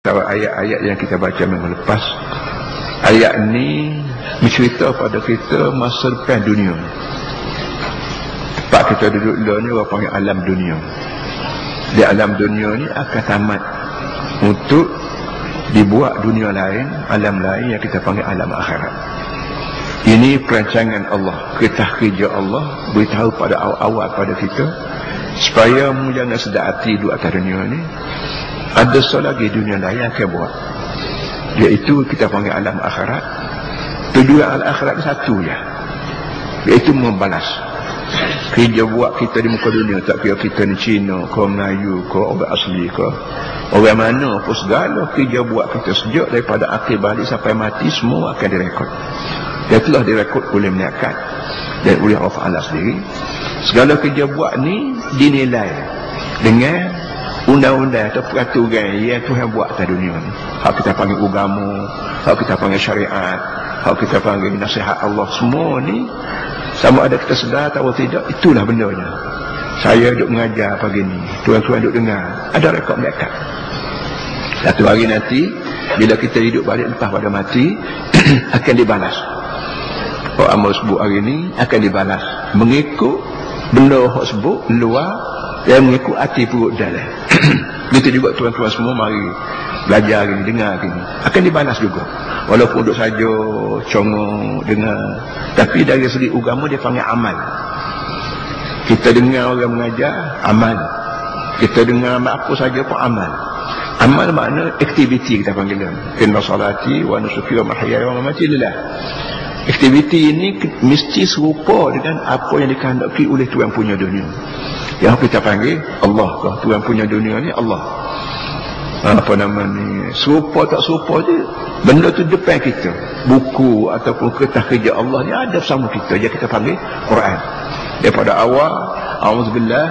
Ayat-ayat yang kita baca minggu lepas, ayat ni bercerita pada kita masa depan dunia. Tempat kita duduk dulu ni orang panggil alam dunia. Di alam dunia ni akan tamat untuk dibuat dunia lain, alam lain yang kita panggil alam akhirat. Ini perancangan Allah, ketahkijah Allah beritahu pada awal-awal pada kita supaya mu jangan sedar hati duduk atas dunia ni. Ada lagi dunia lain yang akan buat, iaitu kita panggil alam akhirat. Tujuan alam akhirat satu je, iaitu membalas kerja buat kita di muka dunia. Tak kira kita ni Cina ke Melayu ke orang asli ke orang mana pun, segala kerja buat kita sejak daripada akhir balik sampai mati semua akan direkod. Dan telah direkod oleh malaikat dan oleh Allah Ta'ala sendiri. Segala kerja buat ni dinilai dengan undang-undang atau peraturan yang Tuhan buat atas dunia ni. Hak kita panggil agama, hak kita panggil syariat, hak kita panggil nasihat Allah, semua ni sama ada kita sedar atau tidak, itulah bendanya. Saya duduk mengajar pagi ni, tuan-tuan duduk dengar, ada rekod malaikat. Satu hari nanti bila kita hidup balik lepas pada mati akan dibalas. Amal sebut hari ni akan dibalas mengikut benda hak sebut luar yang mengikut hati perut dalam. Begitu juga tuan-tuan semua mari belajar hari ni, dengar hari ni, akan dibalas juga. Walaupun duduk saja congong dengar, tapi dari segi agama dia panggil amal. Kita dengar orang mengajar, amal. Kita dengar apa saja pun amal. Amal makna aktiviti, kita panggil dia. Inna salati wa nusuki wa mahyaya wa mamati lillah. Aktiviti ini mesti serupa dengan apa yang dikehendaki oleh Tuhan punya dunia. Yang kita panggil Allah kah, Tuhan punya dunia ni Allah. Apa nama ni, serupa tak serupa je, benda tu depan kita. Buku ataupun kertas kerja Allah ni ada bersama kita, yang kita panggil Quran. Daripada awal A'udzubillah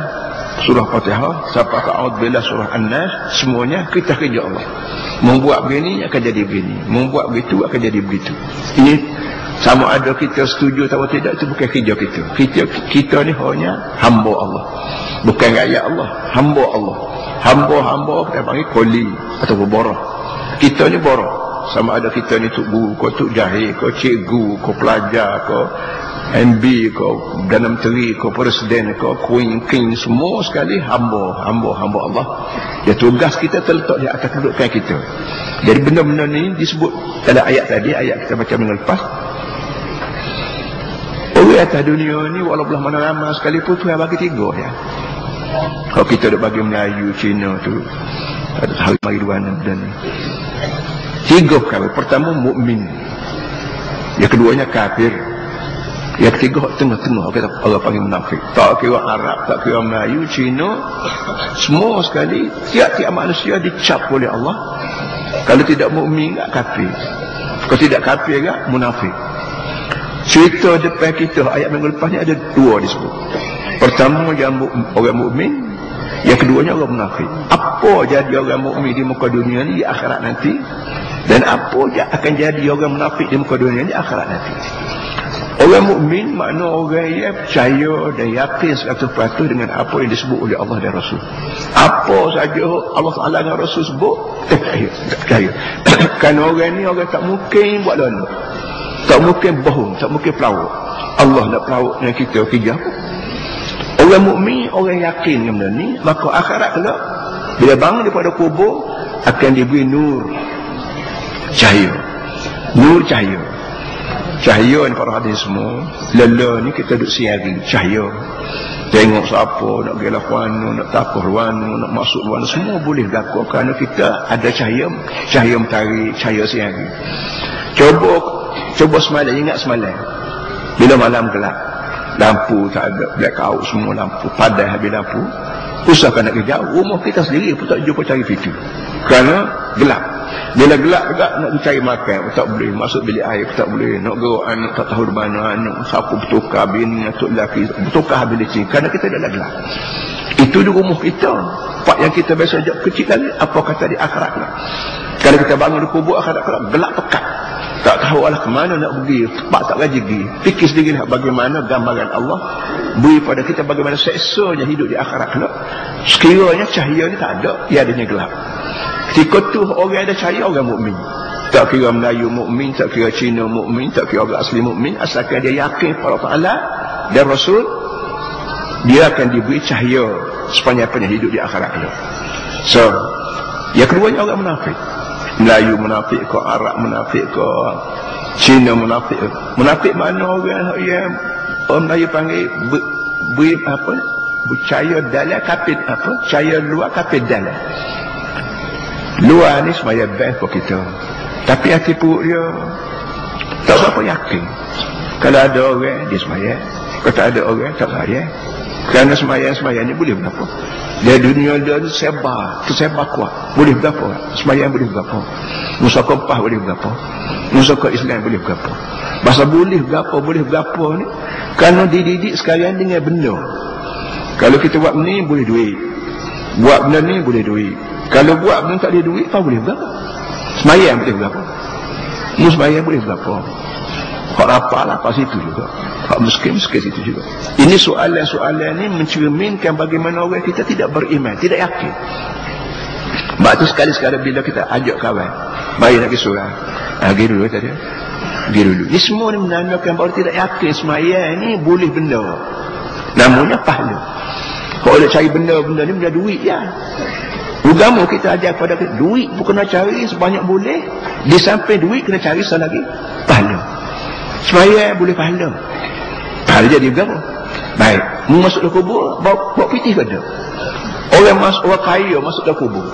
surah Fatihah sampai ke A'udzubillah surah An-Nas, semuanya kertas kerja Allah. Membuat begini akan jadi begini, membuat begitu akan jadi begitu. Ini sama ada kita setuju atau tidak, itu bukan kerja kita. Kita ni hanya hamba Allah, bukan rakyat Allah, hamba Allah. Hamba-hamba kita panggil koli atau borah. Kita ni borah. Sama ada kita ni tuk guru ke, tuk jahil ke, cikgu ke, pelajar ke, MB ke, Perdana Menteri ke, Presiden ke, Queen, King, semua sekali hamba Allah. Ya, tugas kita terletak di atas kedudukan kita. Jadi benda-benda ni disebut dalam ayat tadi, ayat kita baca minggu lepas. Orang atas dunia ni walaupun mana ramai sekalipun Tuhan bagi tiga ya. Kalau kita ada bagi Melayu, Cina tu ada hal mari dua dan tiga perkara. Pertama mukmin, yang keduanya kafir, yang ketiga tengah-tengah kita Allah panggil munafik. Tak kira Arab, tak kira Melayu, Cina, semua sekali tiap-tiap manusia dicap oleh Allah. Kalau tidak mukmin enggak kafir, kalau tidak kafir enggak munafik. Cerita depan kita ayat minggu lepas ni ada dua disebut. Pertama yang orang mukmin, yang keduanya orang munafik. Apa jadi orang mukmin di muka dunia ni di akhirat nanti, dan apa akan jadi orang munafik di muka dunia ni di akhirat nanti. Orang mukmin makna orang yang percaya dan yakin 100% dengan apa yang disebut oleh Allah dan Rasul. Apa saja Allah Ta'ala dan Rasul sebut, percaya. Kerana orang ni orang tak mungkin buat lalu, tak mungkin bohong, tak mungkin pelawak. Allah nak pelawak dengan kita kerja apa? Orang mukmin, orang yakin dengan benda ni, maka akhirat kelak bila bangun daripada kubur akan diberi nur, cahaya. Nur cahaya. Cahaya ni para hadis semua. Lala ni kita duduk siari cahaya. Tengok siapa nak pergi lakuan, nak takuh ruan, nak masuk ruan, semua boleh berlaku kerana kita ada cahaya, cahaya mentari, cahaya siari. Coba semalam, ingat semalam bila malam gelap, lampu tak ada, blackout semua lampu, padai habis lampu, usahakan nak kerja, rumah kita sendiri pun tak jumpa cari fitur kerana gelap. Bila gelap juga nak cari makan pun tak boleh, masuk bilik air pun tak boleh, nak gerok anak tak tahu di mana, anak siapa bertukar, bini atuk lelaki bertukar habis licin kerana kita dah gelap. Itu di rumah kita, part yang kita biasa ajak kecil kali, apa kata di akhirat lah. Kalau kita bangun di kubur akhirat gelap pekat, tak tahu Allah ke mana nak pergi, tempat tak gaji pergi. Fikir sendirilah bagaimana gambaran Allah beri pada kita bagaimana seksanya hidup di akhirat kelak. Sekiranya cahaya ni tak ada, ia adanya gelap. Ketika tu orang ada cahaya orang mukmin. Tak kira Melayu mukmin, tak kira Cina mukmin, tak kira orang asli mukmin, asalkan dia yakin pada Allah Taala dan Rasul, dia akan diberi cahaya sepanjang hidup di akhirat dia. So, yang keduanya orang munafik. Melayu munafik ke, Arab munafik ke, Cina munafik ke. Munafik mana orang yang orang Melayu panggil bercahaya dalam kafir apa? Cahaya luar kafir dalam. Luar ni semaya best for kita. Tapi hati perut dia tak berapa yakin. Kalau ada orang dia semaya, kalau tak ada orang tak semaya. Kerana semaya ni boleh berapa? Dia dunia dia tersebar kuat. Boleh berapa? Semaya boleh berapa? Musa Kompah boleh berapa? Musa ke Islam boleh berapa? Bahasa boleh berapa ni? Kerana dididik sekalian dengan benda. Kalau kita buat ni boleh duit. Buat benda ni boleh duit. Kalau buat benda tak ada duit, tak boleh berapa? Sembahyang boleh berapa? Sembahyang boleh berapa? Hak lapar situ juga. Hak miskin situ juga. Ini soalan-soalan ni mencerminkan bagaimana orang kita tidak beriman, tidak yakin. Sebab tu sekali-sekala bila kita ajak kawan, mari nak pergi surau. Pergi dulu tadi. Pergi dulu. Ini semua ni menandakan bahawa tidak yakin sembahyang ni boleh benda. Namanya pahala. Kalau nak cari benda-benda ni benda duit ya. Agama kita ajar kepada kita, duit pun kena cari sebanyak boleh. Di samping duit kena cari sekali lagi pahala. Sembahyang boleh pahala. Pahala jadi berapa? Baik, mu masuk dalam kubur bawa pitih ke ada? Orang kaya masuk dalam kubur.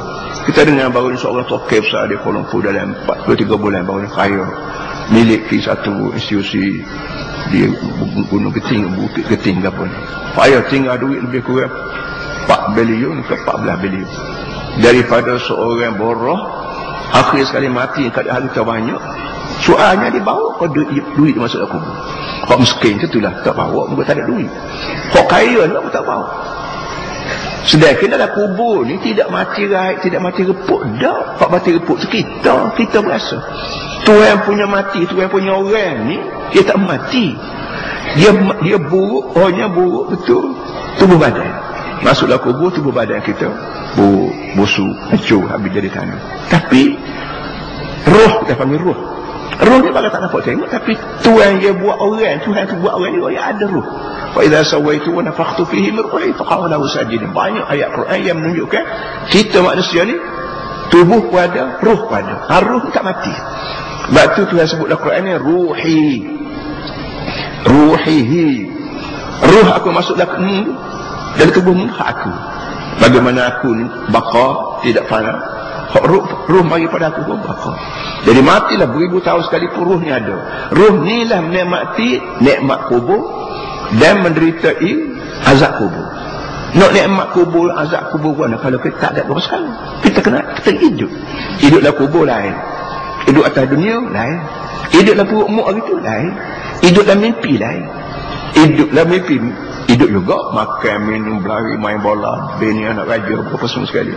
Kita dengar baru ni seorang tokoh besar di Kuala Lumpur dalam 43 bulan baru ni kaya, miliki satu institusi di Gunung Geting, Bukit Geting apa ni. Kaya tinggal duit lebih kurang 4 bilion ke 14 bilion. Daripada seorang boroh akhir sekali mati keadaan harta banyak, soalnya dibawa ke duit masuk dalam kubur. Kok miskin itulah tak bawa, mungkin tak ada duit. Kok kaya lah tak bawa. Sedangkan dalam kubur ni tidak mati raib, tidak mati reput dah. Kok mati reput tu kita berasa Tuhan punya mati, Tuhan punya orang ni dia tak mati. Dia buruk, orangnya buruk betul tubuh badan. Masuklah kubur, tubuh badan kita buruk, busuk, hancur, habis jadi tanah. Tapi roh, kita panggil roh. Roh ni bakal tak nampak tengok, tapi Tuhan yang buat orang, Tuhan tu buat orang ni, dia ada roh. Fa idza sawaitu wa nafakhtu fihi min ruhi faqa'u lahu sajidin. Banyak ayat Quran yang menunjukkan kita manusia ni tubuh pun ada, roh pun ada. Roh tak mati. Sebab tu Tuhan sebut dalam Quran ni ruhihi. Roh aku masuk dalam tubuhmu hak aku. Bagaimana aku ni baqa tidak fana. Hak roh mari pada aku pun baqa. Jadi matilah beribu tahun sekalipun roh ni ada. Roh ni lah menikmati nikmat kubur dan menderitai azab kubur. Nak nikmat kubur, azab kubur pun kalau kita tak ada berapa sekali. Kita hidup. Hidup dalam kubur lain. Hidup atas dunia lain. Hidup dalam perut muk hari tu lain. Hidup dalam mimpi lain. Hidup dalam mimpi hidup juga, makan, minum, berlari, main bola, bini anak raja, berapa semua sekali.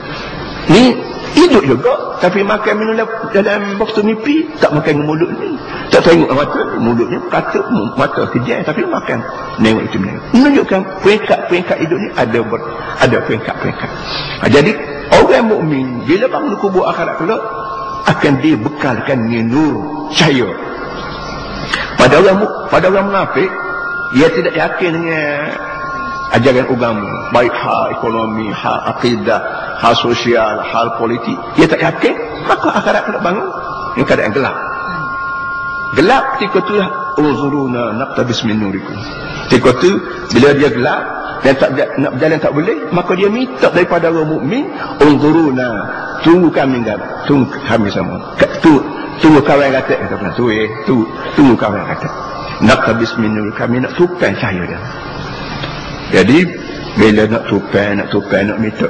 Ni hidup juga, tapi makan, minum dalam waktu mimpi, tak makan dengan mulut ni. Tak tengok mata, mulutnya kata, mata kejam, tapi makan, nengok itu menengok. Menunjukkan peringkat-peringkat hidup ni ada peringkat-peringkat. Jadi, orang mukmin bila bangun kubur akhirat pula, akan dibekalkan dengan nur, cahaya. Pada orang munafik, dia tidak yakin dengan ajaran agama, baik hal ekonomi, hal akidah, hal sosial, hal politik. Dia tak yakin, maka akhirat kena bangun ini keadaan gelap. Gelap ketika tu lah, uzuruna naqtabis min nurikum. Ketika tu bila dia gelap dan nak berjalan tak boleh, maka dia minta daripada orang mukmin, uzuruna, tunggu kami sama. Tunggu kawan kata tunggu kawan kata. Nak habis minum kami nak tupai cahaya dia. Jadi bila nak tupai nak minta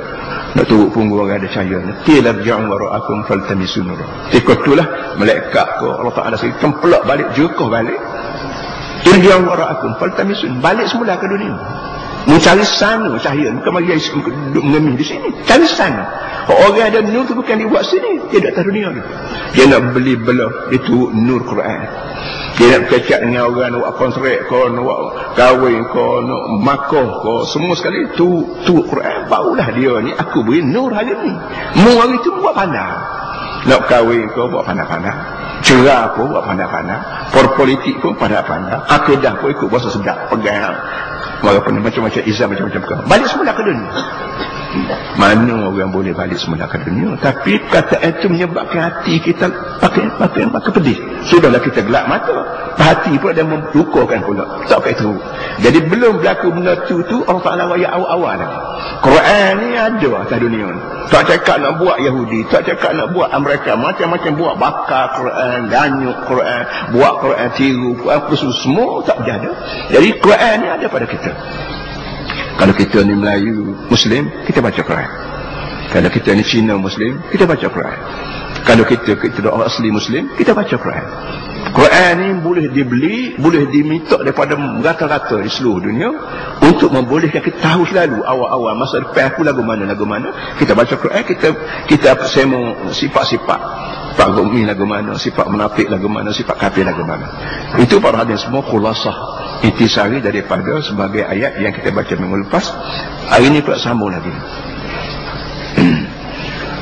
nak turut punggung orang ada cahaya ni, qila rji'u wara'akum faltamisu nura. Itulah malaikat ke Allah Taala sini templak balik, jurkah balik. Irji'u wara'akum faltamisu, balik semula ke dunia. Mencari sana cahaya, bukan mari duduk mengemis di sini. Cari sana. Orang ada nur tu bukan dibuat sini, dia di atas dunia ni. Dia nak beli belah itu nur Quran. Dia nak kecak dengan orang, nak buat kontrak kau, nak buat kahwin kau, nak makoh kau, semua sekali tu Quran. Barulah dia ni aku beri nur hari ni. Mu hari tu buat pandai. Nak kahwin kau buat pandai-pandai. Cerah pun buat pandai-pandai. Politik pun pandai-pandai. Akidah pun ikut bahasa sedap, pegang. Macam-macam izah, macam-macam kau. Balik semula ke dunia. Mana orang boleh balik semula ke dunia? Tapi perkataan itu menyebabkan hati kita pakai pedih. Sudahlah kita gelap mata, hati pun ada melukakan pula. Tak pakai teruk. Jadi belum berlaku benda tu Allah Ta'ala waya awal-awal lagi. Quran ni ada atas dunia ni. Tak cakap nak buat Yahudi, tak cakap nak buat Amerika, macam-macam buat bakar Quran, ganyuk Quran, buat Quran tiru, apa semua tak ada. Jadi Quran ni ada pada kita. Kalau kita ni Melayu Muslim, kita baca Quran. Kalau kita ni Cina Muslim, kita baca Quran. Kalau kita orang asli Muslim, kita baca Quran. Quran ni boleh dibeli, boleh diminta daripada rata-rata di seluruh dunia untuk membolehkan kita tahu selalu awal-awal masa depan aku lagu mana. Kita baca Quran, kita semo sifat-sifat sifat mukmin lagu mana, sifat munafik lagu mana, sifat kafir lagu mana. Itu para hadirin semua khulasah intisari daripada sebagai ayat yang kita baca minggu lepas. Hari ini pula sambung lagi.